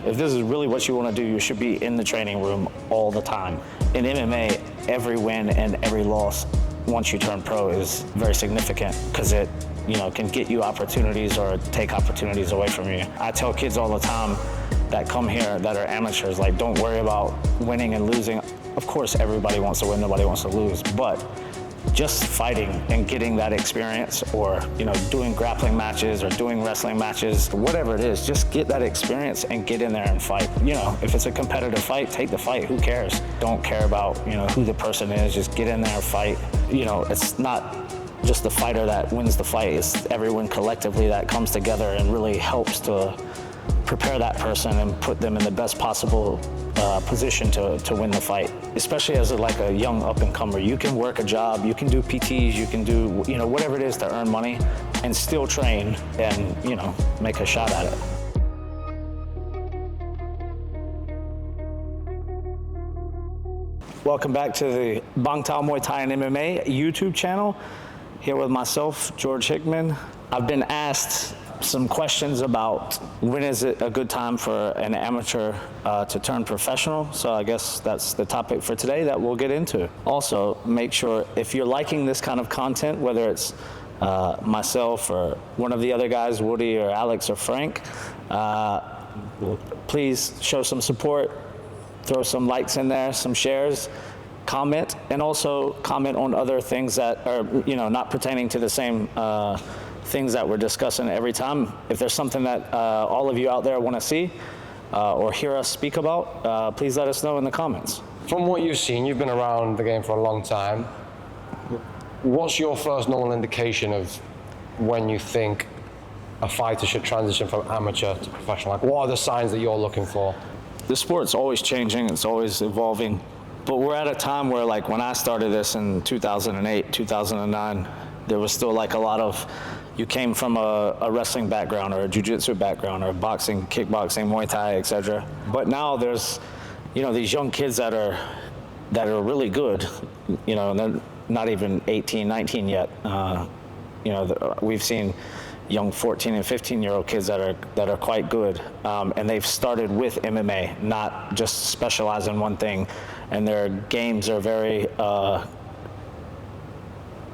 If this is really what you want to do, you should be in the training room all the time. In MMA, every win and every loss once you turn pro is very significant because it, can get you opportunities or take opportunities away from you. I tell kids all the time that come here that are amateurs, like, don't worry about winning and losing. Of course, everybody wants to win, nobody wants to lose, but just fighting and getting that experience, or doing grappling matches or doing wrestling matches, whatever it is, just get that experience and get in there and fight. If it's a competitive fight, take the fight. Who cares? Don't care about who the person is. Just get in there and fight. It's not just the fighter that wins the fight. It's everyone collectively that comes together and really helps to prepare that person and put them in the best possible position to win the fight. Especially as a young up-and-comer, you can work a job, you can do PTs, you can do whatever it is to earn money and still train and make a shot at it. Welcome back to the Bangtao Muay Thai and MMA YouTube channel. Here with myself, George Hickman. I've been asked some questions about when is it a good time for an amateur to turn professional. So I guess that's the topic for today that we'll get into. Also, make sure if you're liking this kind of content, whether it's myself or one of the other guys, Woody or Alex or Frank, please show some support, throw some likes in there, some shares, comment, and also comment on other things that are not pertaining to the same things that we're discussing every time. If there's something that all of you out there want to see or hear us speak about, please let us know in the comments. From what you've seen, you've been around the game for a long time. What's your first normal indication of when you think a fighter should transition from amateur to professional? Like, what are the signs that you're looking for? The sport's always changing, it's always evolving. But we're at a time where, when I started this in 2008, 2009, there was still a lot of, you came from a wrestling background or a jiu-jitsu background or boxing, kickboxing, Muay Thai, etc. But now there's, these young kids that are really good, and they're not even 18, 19 yet. We've seen young 14 and 15-year-old kids that are quite good, and they've started with MMA, not just specialize in one thing, and their games are very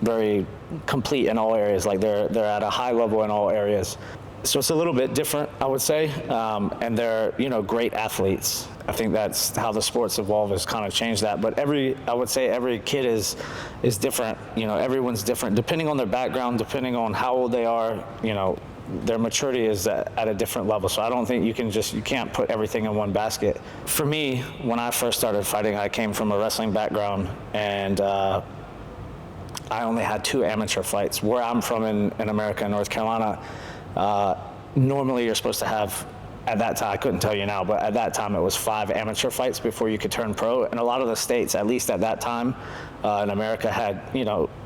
very complete in all areas. They're at a high level in all areas. So it's a little bit different, I would say, and they're great athletes. I think that's how the sports evolve, has kind of changed that. But I would say every kid is different. Everyone's different depending on their background, depending on how old they are. Their maturity is at a different level. So I don't think you can't put everything in one basket. For me, when I first started fighting, I came from a wrestling background, and I only had 2 amateur fights. Where I'm from in America, in North Carolina, normally you're supposed to have, at that time, I couldn't tell you now, but at that time it was 5 amateur fights before you could turn pro. And a lot of the states, at least at that time, in America had,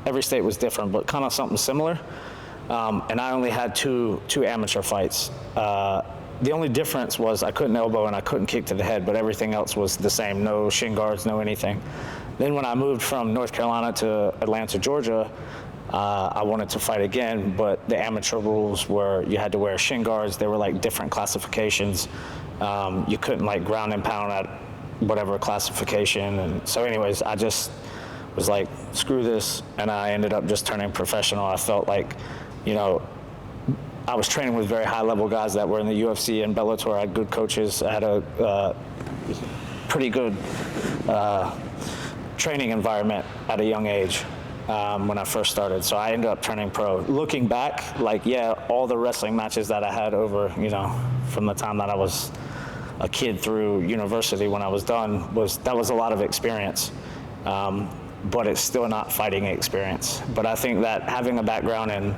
every state was different, but kind of something similar. And I only had two amateur fights. The only difference was I couldn't elbow and I couldn't kick to the head, but everything else was the same. No shin guards, no anything. Then when I moved from North Carolina to Atlanta, Georgia, I wanted to fight again, but the amateur rules were you had to wear shin guards. They were different classifications. You couldn't ground and pound at whatever classification. And so anyways, I just was screw this, and I ended up just turning professional. I felt I was training with very high-level guys that were in the UFC and Bellator. I had good coaches. I had a pretty good training environment at a young age when I first started. So I ended up turning pro. Looking back, all the wrestling matches that I had over, from the time that I was a kid through university when I was done, that was a lot of experience. But it's still not fighting experience. But I think that having a background in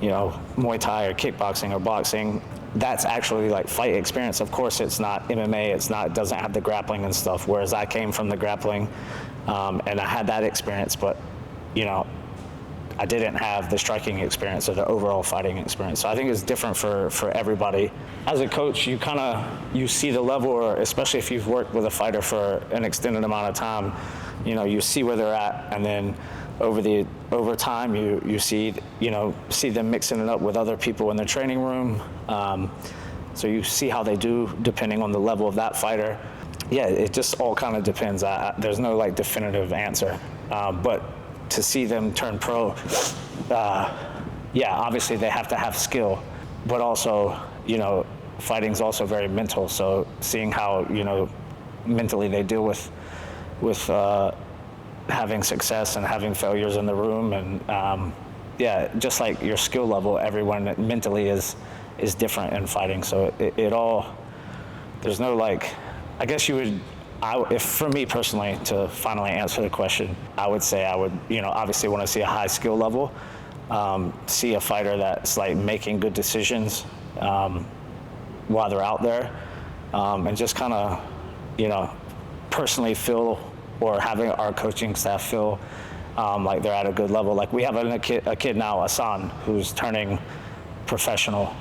Muay Thai or kickboxing or boxing, that's actually fight experience. Of course, it's not MMA. It doesn't have the grappling and stuff. Whereas I came from the grappling, and I had that experience, but I didn't have the striking experience or the overall fighting experience. So I think it's different for everybody. As a coach, you see the level, or especially if you've worked with a fighter for an extended amount of time, you see where they're at, and then over time you see them mixing it up with other people in their training room, So you see how they do depending on the level of that fighter. Yeah, it just all kind of depends. There's no like definitive answer. But to see them turn pro, yeah, obviously they have to have skill, but also, you know, fighting's also very mental. So seeing how, you know, mentally they deal with having success and having failures in the room, and yeah, just like your skill level, everyone mentally is different in fighting. So it all, there's no like, I guess you would, if for me personally, to finally answer the question, I would say I would, you know, obviously want to see a high skill level, see a fighter that's like making good decisions while they're out there, and just kind of, you know, personally feel, or having our coaching staff feel like they're at a good level. Like we have a kid now, Asan, who's turning professional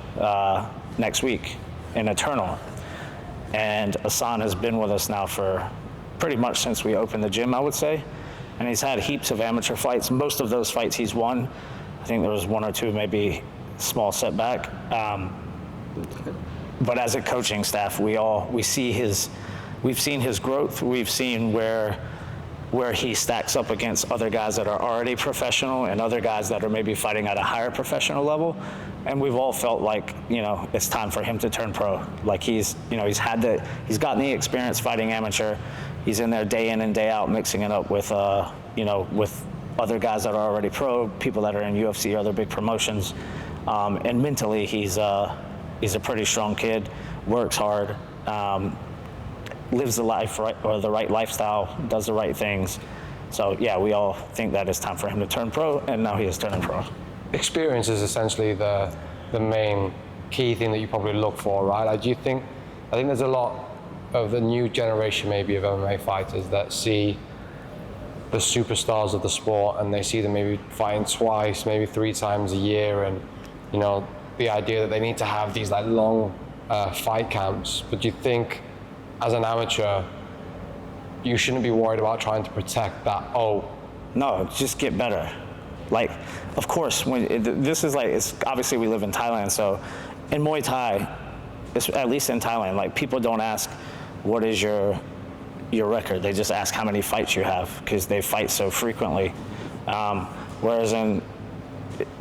next week in Eternal. And Asan has been with us now for pretty much since we opened the gym, I would say. And he's had heaps of amateur fights. Most of those fights he's won. I think there was one or two maybe small setback. But as a coaching staff, we've seen his growth. We've seen where he stacks up against other guys that are already professional and other guys that are maybe fighting at a higher professional level. And we've all felt like, you know, it's time for him to turn pro. Like he's gotten the experience fighting amateur. He's in there day in and day out, mixing it up with, you know, with other guys that are already pro, people that are in UFC, other big promotions. And mentally, he's a pretty strong kid, works hard, lives the life right, or the right lifestyle, does the right things. So yeah, we all think that it's time for him to turn pro, and now he is turning pro. Experience is essentially the main key thing that you probably look for, right? Like, I think there's a lot of the new generation maybe of MMA fighters that see the superstars of the sport, and they see them maybe fighting twice, maybe 3 times a year, and you know, the idea that they need to have these like long fight camps. But do you think as an amateur you shouldn't be worried about trying to protect that? No, just get better. Like, of course, this is like, it's obviously we live in Thailand, so in Muay Thai, at least in Thailand, like people don't ask what is your record. They just ask how many fights you have, because they fight so frequently. Whereas in,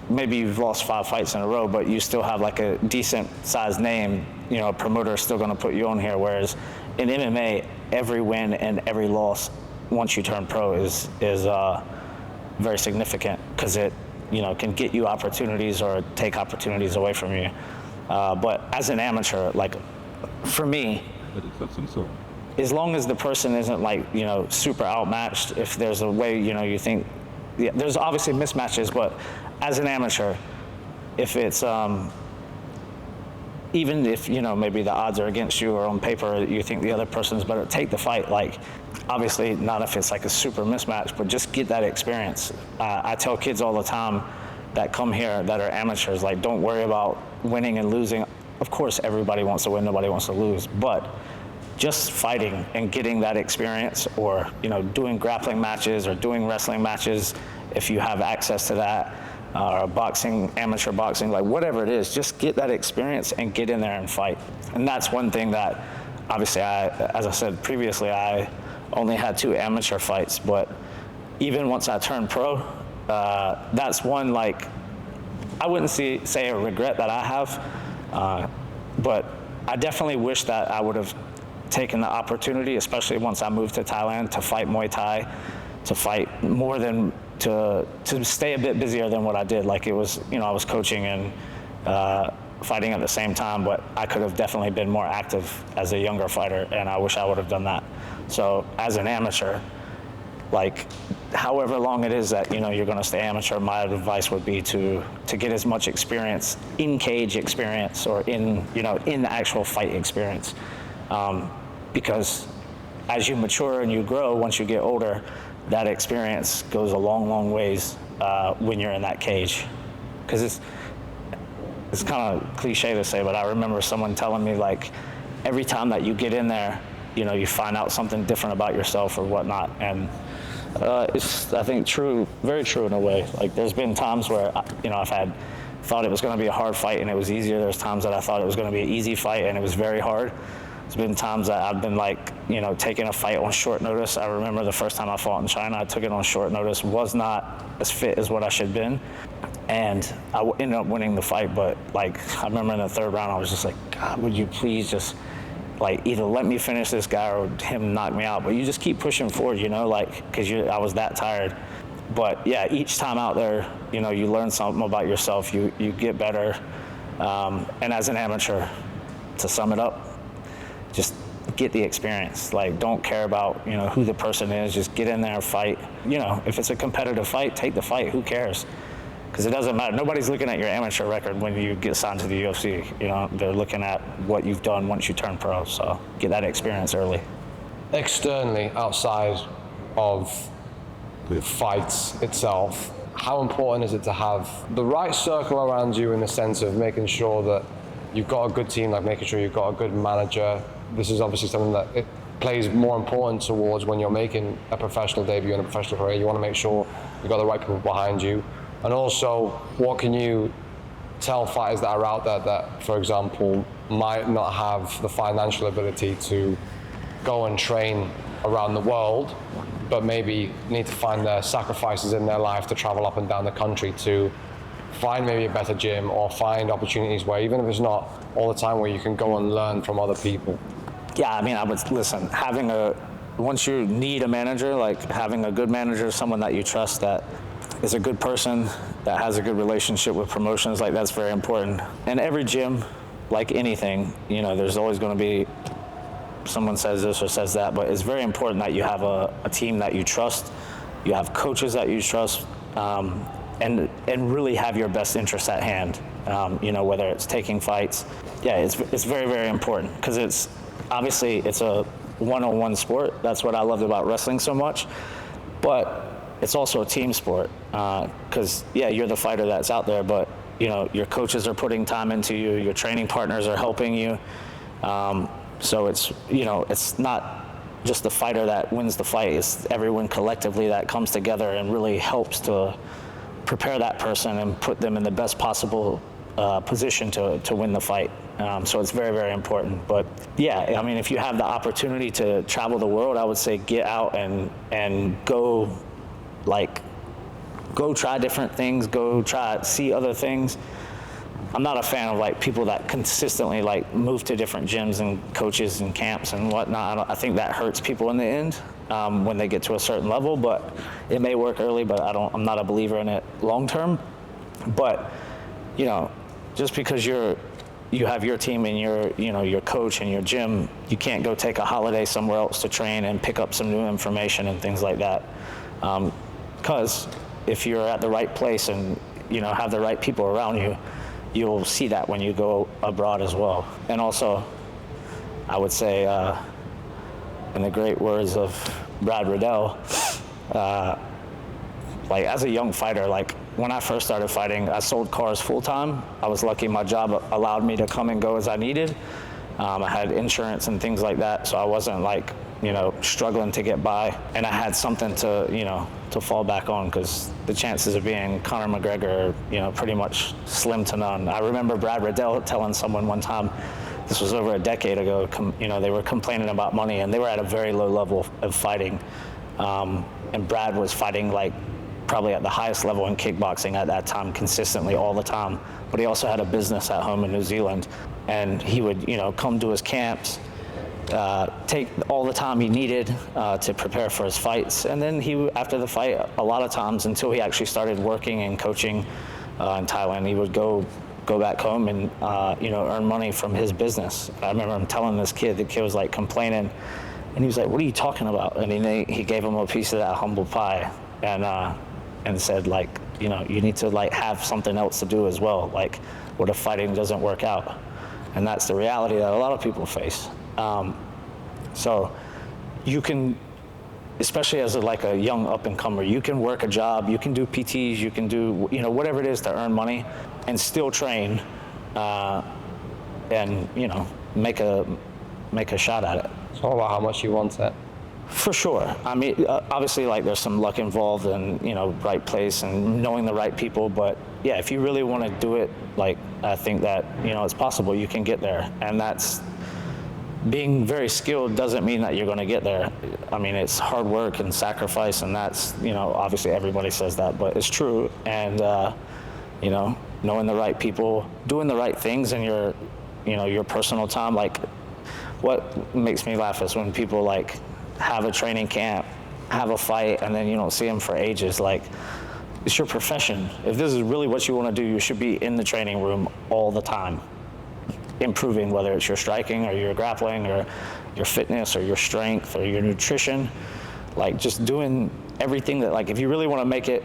maybe you've lost 5 fights in a row, but you still have like a decent sized name, you know, a promoter is still going to put you on here. Whereas in MMA, every win and every loss once you turn pro is very significant, because it, you know, can get you opportunities or take opportunities away from you. But as an amateur, like for me, as long as the person isn't like, you know, super outmatched, if there's a way, you know, you think, yeah, there's obviously mismatches, but as an amateur, if it's, even if, you know, maybe the odds are against you or on paper you think the other person's better, take the fight. Like, obviously not if it's like a super mismatch, but just get that experience. I tell kids all the time that come here that are amateurs, like, don't worry about winning and losing. Of course, everybody wants to win, nobody wants to lose, but just fighting and getting that experience, or, you know, doing grappling matches or doing wrestling matches, if you have access to that, or boxing, amateur boxing, like whatever it is, just get that experience and get in there and fight. And that's one thing that, obviously, as I said previously, I only had 2 amateur fights, but even once I turned pro, that's one, like, I wouldn't say a regret that I have, but I definitely wish that I would have taken the opportunity, especially once I moved to Thailand, to fight Muay Thai, to fight more than, to stay a bit busier than what I did. Like, it was, you know, I was coaching and fighting at the same time, but I could have definitely been more active as a younger fighter, and I wish I would have done that. So as an amateur, like, however long it is that, you know, you're going to stay amateur, my advice would be to get as much experience, in cage experience, or in, you know, in the actual fight experience, because as you mature and you grow, once you get older, that experience goes a long, long ways when you're in that cage. Because it's kind of cliche to say, but I remember someone telling me, like, every time that you get in there, you know, you find out something different about yourself or whatnot. And it's, I think, true, very true in a way. Like, there's been times where, you know, I've had thought it was going to be a hard fight and it was easier. There's times that I thought it was going to be an easy fight and it was very hard. There's been times that I've been like, taking a fight on short notice. I remember the first time I fought in China, I took it on short notice, was not as fit as what I should have been. And I ended up winning the fight, but like, I remember in the third round, I was just like, God, would you please just like either let me finish this guy or him knock me out? But you just keep pushing forward, because I was that tired. But yeah, each time out there, you learn something about yourself, you get better. And as an amateur, to sum it up, just get the experience. Like, don't care about, who the person is, just get in there and fight. If it's a competitive fight, take the fight, who cares? Because it doesn't matter. Nobody's looking at your amateur record when you get signed to the UFC. They're looking at what you've done once you turn pro, so get that experience early. Externally, outside of the fights itself, how important is it to have the right circle around you in the sense of making sure that you've got a good team, like making sure you've got a good manager? This is obviously something that it plays more important towards when you're making a professional debut in a professional career. You want to make sure you've got the right people behind you. And also, what can you tell fighters that are out there that, for example, might not have the financial ability to go and train around the world, but maybe need to find the sacrifices in their life to travel up and down the country to find maybe a better gym or find opportunities where, even if it's not all the time, where you can go and learn from other people? Yeah, I would listen, once you need a manager, like having a good manager, someone that you trust, that is a good person, that has a good relationship with promotions, like that's very important. And every gym, like anything, there's always going to be someone says this or says that, but it's very important that you have a team that you trust, you have coaches that you trust, and really have your best interests at hand. Whether it's taking fights, it's very, very important, because it's a one-on-one sport. That's what I loved about wrestling so much, but it's also a team sport, because you're the fighter that's out there, but your coaches are putting time into you, your training partners are helping you. So it's not just the fighter that wins the fight, it's everyone collectively that comes together and really helps to prepare that person and put them in the best possible position to win the fight. So it's very, very important. But if you have the opportunity to travel the world, I would say get out and go try different things, see other things. I'm not a fan of people that consistently move to different gyms and coaches and camps and whatnot. I think that hurts people in the end when they get to a certain level, but it may work early, but I'm not a believer in it long term. But just because you have your team and your coach and your gym, you can't go take a holiday somewhere else to train and pick up some new information and things like that. Because if you're at the right place and have the right people around you, you'll see that when you go abroad as well. And also, I would say, in the great words of Brad Riddell, as a young fighter, when I first started fighting, I sold cars full time. I was lucky my job allowed me to come and go as I needed. I had insurance and things like that, so I wasn't struggling to get by, and I had something to fall back on, because the chances of being Conor McGregor are pretty much slim to none. I remember Brad Riddell telling someone one time, this was over a decade ago, they were complaining about money and they were at a very low level of fighting, and Brad was fighting probably at the highest level in kickboxing at that time, consistently all the time, but he also had a business at home in New Zealand, and he would come to his camps, take all the time he needed to prepare for his fights, and then after the fight, a lot of times, until he actually started working and coaching in Thailand, he would go back home and earn money from his business. I remember him telling this kid, the kid was complaining, and he was like, "What are you talking about?" And he gave him a piece of that humble pie, and said you need to have something else to do as well, what if fighting doesn't work out? And that's the reality that a lot of people face. So you can, especially as a young up-and-comer, you can work a job, you can do PTs, you can do whatever it is to earn money and still train, and make a shot at it. It's all about how much you want it. For sure. I mean, obviously, like there's some luck involved and, right place and knowing the right people. But yeah, if you really want to do it, like, I think that, it's possible you can get there. And that's, being very skilled doesn't mean that you're going to get there. I mean, it's hard work and sacrifice, and that's, obviously everybody says that, but it's true. And, knowing the right people, doing the right things in your personal time. Like, what makes me laugh is when people, like, have a training camp, have a fight, and then you don't see them for ages. Like, it's your profession. If this is really what you want to do, you should be in the training room all the time, improving, whether it's your striking or your grappling or your fitness or your strength or your nutrition. Like, just doing everything that, like, if you really want to make it,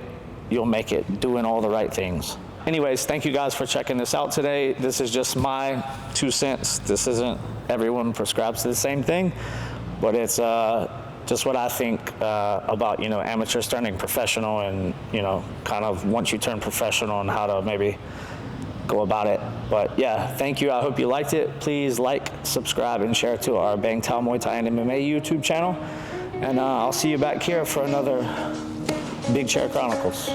you'll make it, doing all the right things. Anyways, thank you guys for checking this out today. This is just my 2 cents. This isn't everyone prescribes to the same thing, but it's just what I think about, amateurs turning professional and, kind of once you turn professional and how to maybe go about it. But yeah, thank you. I hope you liked it. Please like, subscribe, and share to our Bangtao Muay Thai MMA YouTube channel. And I'll see you back here for another Big Chair Chronicles.